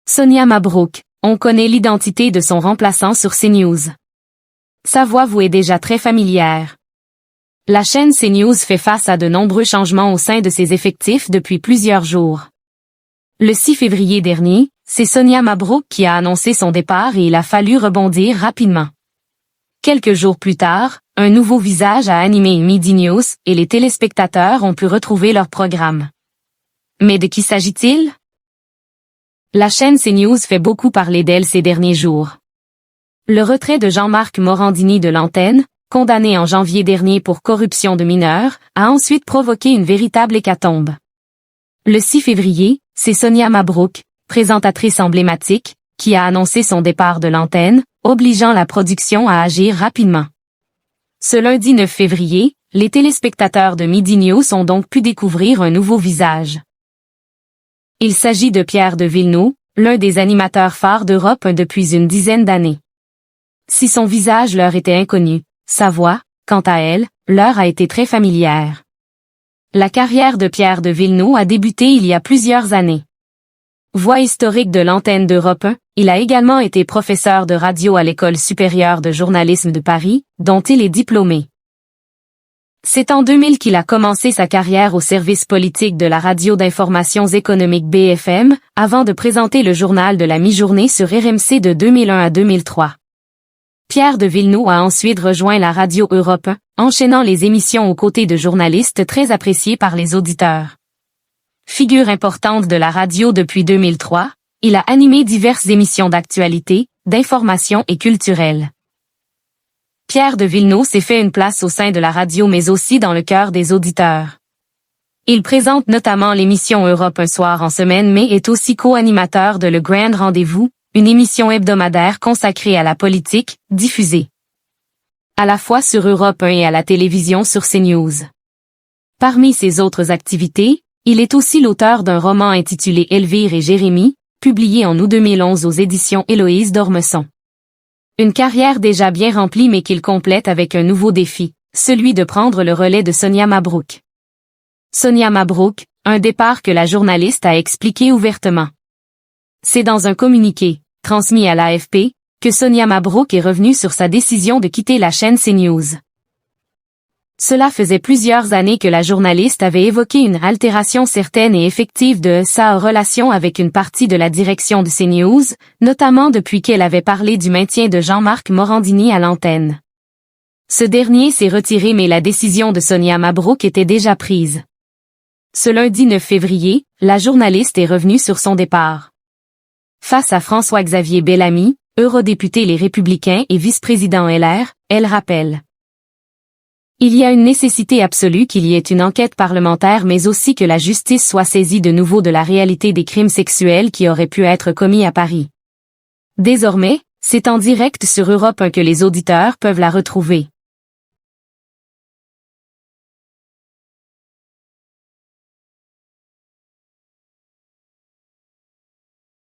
Sonia Mabrouk, on connaît l'identité de son remplaçant sur CNews. Sa voix vous est déjà très familière. La chaîne CNews fait face à de nombreux changements au sein de ses effectifs depuis plusieurs jours. Le 6 février dernier, c'est Sonia Mabrouk qui a annoncé son départ et il a fallu rebondir rapidement. Quelques jours plus tard, un nouveau visage a animé Midi News et les téléspectateurs ont pu retrouver leur programme. Mais de qui s'agit-il? La chaîne CNews fait beaucoup parler d'elle ces derniers jours. Le retrait de Jean-Marc Morandini de l'antenne, condamné en janvier dernier pour corruption de mineurs, a ensuite provoqué une véritable hécatombe. Le 6 février, c'est Sonia Mabrouk, présentatrice emblématique, qui a annoncé son départ de l'antenne, obligeant la production à agir rapidement. Ce lundi 9 février, les téléspectateurs de Midi News ont donc pu découvrir un nouveau visage. Il s'agit de Pierre de Villeneuve, l'un des animateurs phares d'Europe 1 depuis une dizaine d'années. Si son visage leur était inconnu, sa voix, quant à elle, leur a été très familière. La carrière de Pierre de Villeneuve a débuté il y a plusieurs années. Voix historique de l'antenne d'Europe 1, il a également été professeur de radio à l'École supérieure de journalisme de Paris, dont il est diplômé. C'est en 2000 qu'il a commencé sa carrière au service politique de la radio d'informations économiques BFM, avant de présenter le journal de la mi-journée sur RMC de 2001 à 2003. Pierre de Villeneuve a ensuite rejoint la radio Europe 1, enchaînant les émissions aux côtés de journalistes très appréciés par les auditeurs. Figure importante de la radio depuis 2003, il a animé diverses émissions d'actualité, d'information et culturelles. Pierre de Villeneuve s'est fait une place au sein de la radio mais aussi dans le cœur des auditeurs. Il présente notamment l'émission Europe un soir en semaine mais est aussi co-animateur de Le Grand Rendez-vous, une émission hebdomadaire consacrée à la politique, diffusée à la fois sur Europe 1 et à la télévision sur CNews. Parmi ses autres activités, il est aussi l'auteur d'un roman intitulé Elvire et Jérémie, publié en août 2011 aux éditions Héloïse d'Ormesson. Une carrière déjà bien remplie mais qu'il complète avec un nouveau défi, celui de prendre le relais de Sonia Mabrouk. Sonia Mabrouk, un départ que la journaliste a expliqué ouvertement. C'est dans un communiqué, transmis à l'AFP, que Sonia Mabrouk est revenue sur sa décision de quitter la chaîne CNews. Cela faisait plusieurs années que la journaliste avait évoqué une altération certaine et effective de sa relation avec une partie de la direction de CNews, notamment depuis qu'elle avait parlé du maintien de Jean-Marc Morandini à l'antenne. Ce dernier s'est retiré mais la décision de Sonia Mabrouk était déjà prise. Ce lundi 9 février, la journaliste est revenue sur son départ. Face à François-Xavier Bellamy, eurodéputé Les Républicains et vice-président LR, elle rappelle: il y a une nécessité absolue qu'il y ait une enquête parlementaire mais aussi que la justice soit saisie de nouveau de la réalité des crimes sexuels qui auraient pu être commis à Paris. Désormais, c'est en direct sur Europe 1 que les auditeurs peuvent la retrouver.